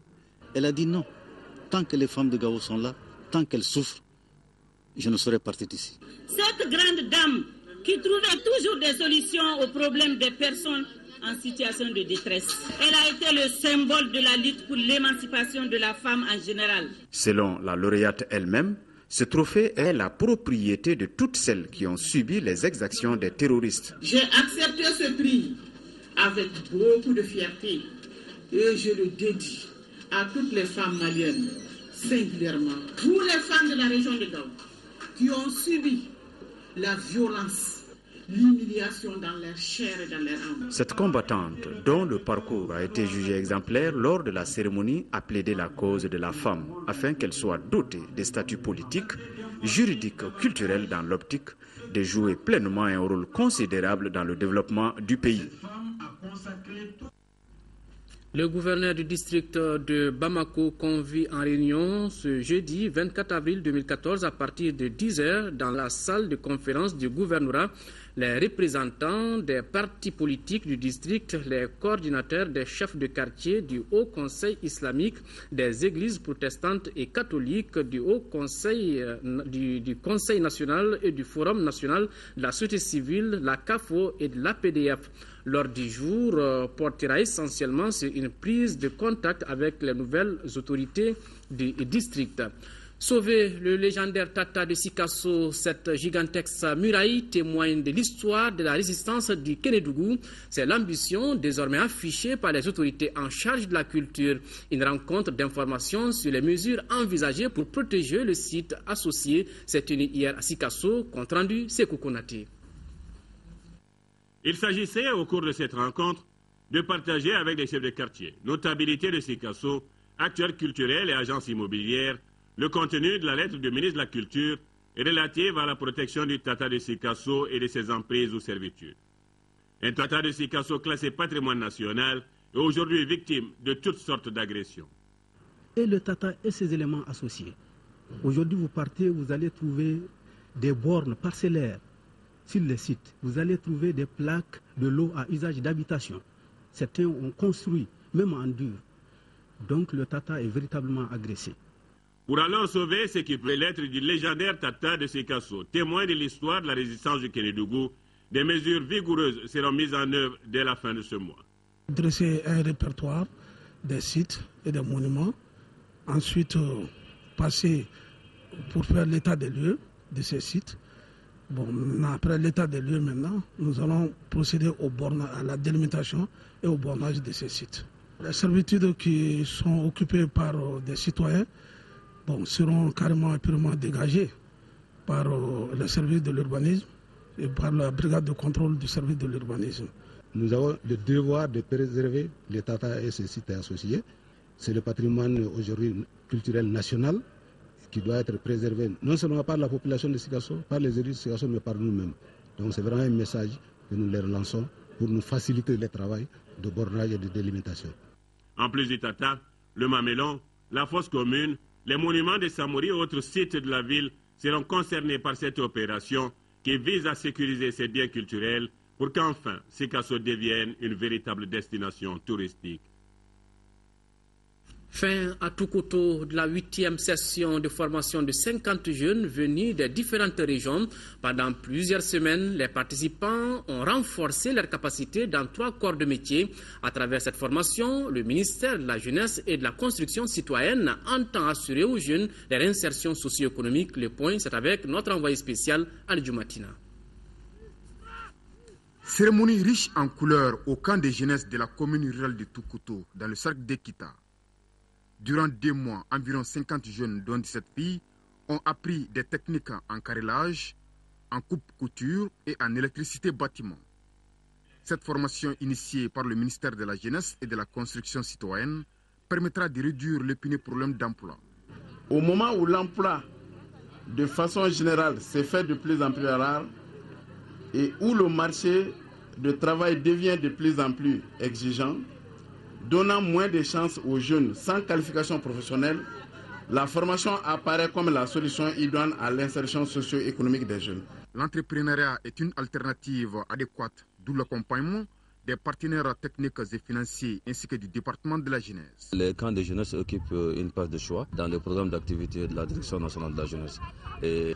Elle a dit non, tant que les femmes de Gao sont là, tant qu'elles souffrent, je ne saurais partir d'ici. Cette grande dame qui trouvait toujours des solutions aux problèmes des personnes en situation de détresse. Elle a été le symbole de la lutte pour l'émancipation de la femme en général. Selon la lauréate elle-même, ce trophée est la propriété de toutes celles qui ont subi les exactions des terroristes. J'ai accepté ce prix avec beaucoup de fierté et je le dédie à toutes les femmes maliennes, singulièrement toutes les femmes de la région de Gao qui ont subi la violence, l'humiliation dans leur chair et dans leur âme. Cette combattante, dont le parcours a été jugé exemplaire lors de la cérémonie, a plaidé la cause de la femme afin qu'elle soit dotée des statuts politiques, juridiques, culturels dans l'optique de jouer pleinement un rôle considérable dans le développement du pays. Le gouverneur du district de Bamako convie en réunion ce jeudi 24 avril 2014 à partir de 10h dans la salle de conférence du gouvernorat les représentants des partis politiques du district, les coordinateurs des chefs de quartier du Haut Conseil islamique, des églises protestantes et catholiques, du Haut Conseil, du Conseil national et du Forum national de la société civile, la CAFO et de l'APDF. L'ordre du jour portera essentiellement sur une prise de contact avec les nouvelles autorités du district. Sauver le légendaire Tata de Sikasso, cette gigantesque muraille témoigne de l'histoire de la résistance du Kénédougou. C'est l'ambition désormais affichée par les autorités en charge de la culture. Une rencontre d'information sur les mesures envisagées pour protéger le site associé s'est tenue hier à Sikasso, compte rendu Sékou Konaté. Il s'agissait au cours de cette rencontre de partager avec les chefs de quartier, notabilités de Sikasso, acteurs culturels et agences immobilières, le contenu de la lettre du ministre de la Culture relative à la protection du Tata de Sikasso et de ses emprises ou servitudes. Un Tata de Sikasso classé patrimoine national est aujourd'hui victime de toutes sortes d'agressions. Et le Tata et ses éléments associés. Aujourd'hui, vous partez, vous allez trouver des bornes parcellaires sur les sites. Vous allez trouver des plaques de l'eau à usage d'habitation. Certains ont construit, même en dur. Donc le Tata est véritablement agressé. Pour alors sauver ce qui peut l'être du légendaire Tata de Sikasso, témoin de l'histoire de la résistance du Kénédougou, des mesures vigoureuses seront mises en œuvre dès la fin de ce mois. Dresser un répertoire des sites et des monuments, ensuite passer pour faire l'état des lieux de ces sites. Bon, après l'état des lieux maintenant, nous allons procéder à la délimitation et au bornage de ces sites. Les servitudes qui sont occupées par des citoyens seront carrément et purement dégagées par le service de l'urbanisme et par la brigade de contrôle du service de l'urbanisme. Nous avons le devoir de préserver les Tata et ses sites associés. C'est le patrimoine aujourd'hui culturel national. qui doit être préservé, non seulement par la population de Sikasso, par les élus de Sikasso, mais par nous-mêmes. Donc c'est vraiment un message que nous leur lançons pour nous faciliter le travail de bornage et de délimitation. En plus du Tata, le Mamelon, la fosse commune, les monuments des Samori et autres sites de la ville seront concernés par cette opération qui vise à sécuriser ces biens culturels pour qu'enfin Sikasso devienne une véritable destination touristique. Fin à Toukoto de la 8e session de formation de 50 jeunes venus des différentes régions. Pendant plusieurs semaines, les participants ont renforcé leurs capacités dans 3 corps de métier. À travers cette formation, le ministère de la Jeunesse et de la Construction citoyenne entend assurer aux jeunes les réinsertions socio-économiques. Le point, c'est avec notre envoyé spécial, Ali Djoumatina. Cérémonie riche en couleurs au camp de jeunesse de la commune rurale de Toukoto, dans le cercle d'Ekita. Durant 2 mois, environ 50 jeunes, dont 17 filles, ont appris des techniques en carrelage, en coupe-couture et en électricité bâtiment. Cette formation initiée par le ministère de la Jeunesse et de la Construction citoyenne permettra de réduire l'épineux problème d'emploi. Au moment où l'emploi, de façon générale, s'est fait de plus en plus rare et où le marché de travail devient de plus en plus exigeant, donnant moins de chances aux jeunes sans qualification professionnelle, la formation apparaît comme la solution idoine à l'insertion socio-économique des jeunes. L'entrepreneuriat est une alternative adéquate, d'où l'accompagnement des partenaires techniques et financiers ainsi que du département de la jeunesse. Les camps de jeunesse occupent une place de choix dans le programme d'activité de la Direction nationale de la jeunesse. Et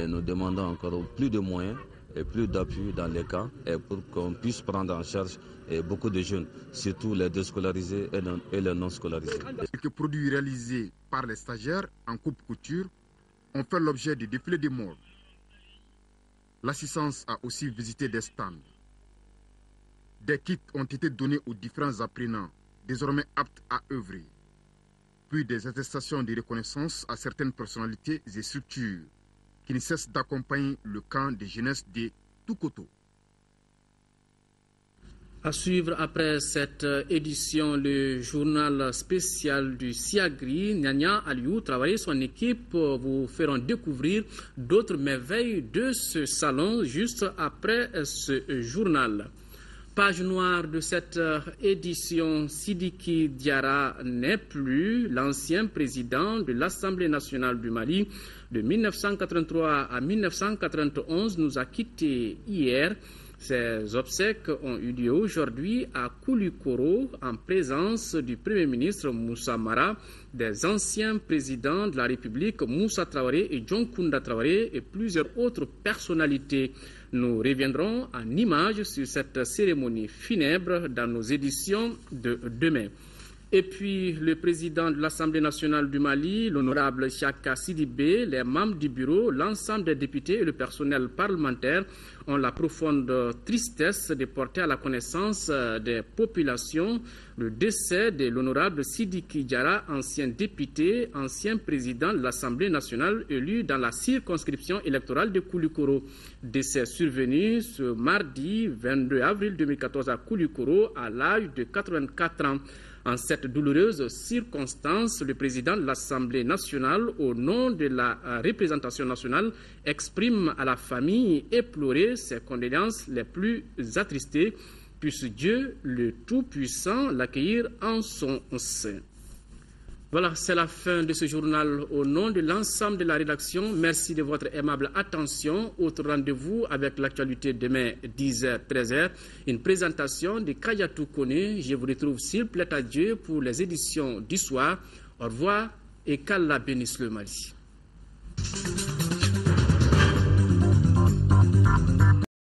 nous demandons encore plus de moyens et plus d'appui dans les camps pour qu'on puisse prendre en charge beaucoup de jeunes, surtout les déscolarisés et les non scolarisés. Quelques produits réalisés par les stagiaires en coupe-couture ont fait l'objet de défilés de mode. L'assistance a aussi visité des stands. Des kits ont été donnés aux différents apprenants, désormais aptes à œuvrer. Puis des attestations de reconnaissance à certaines personnalités et structures qui ne cessent d'accompagner le camp de jeunesse de Toukoto. À suivre après cette édition, le journal spécial du Siagri, Nyanya Aliou, travaillé son équipe, vous feront découvrir d'autres merveilles de ce salon juste après ce journal. Page noire de cette édition, Sidiki Diarra n'est plus. L'ancien président de l'Assemblée nationale du Mali de 1983 à 1991 nous a quittés hier. Ces obsèques ont eu lieu aujourd'hui à Koulikoro en présence du Premier ministre Moussa Mara, des anciens présidents de la République Moussa Traoré et John Kounda Traoré et plusieurs autres personnalités. Nous reviendrons en images sur cette cérémonie funèbre dans nos éditions de demain. Et puis, le président de l'Assemblée nationale du Mali, l'honorable Chaka Sidibé, les membres du bureau, l'ensemble des députés et le personnel parlementaire ont la profonde tristesse de porter à la connaissance des populations le décès de l'honorable Sidiki Diarra, ancien député, ancien président de l'Assemblée nationale élu dans la circonscription électorale de Koulikoro. Décès survenu ce mardi 22 avril 2014 à Koulikoro à l'âge de 84 ans. En cette douloureuse circonstance, le président de l'Assemblée nationale, au nom de la représentation nationale, exprime à la famille éplorée ses condoléances les plus attristées. Puisse Dieu, le Tout-Puissant, l'accueillir en son sein. Voilà, c'est la fin de ce journal. Au nom de l'ensemble de la rédaction, merci de votre aimable attention. Autre rendez-vous avec l'actualité demain 10h, 13h. Une présentation de Kayatou Kone. Je vous retrouve s'il plaît à Dieu pour les éditions du soir. Au revoir et qu'Allah bénisse le Mali.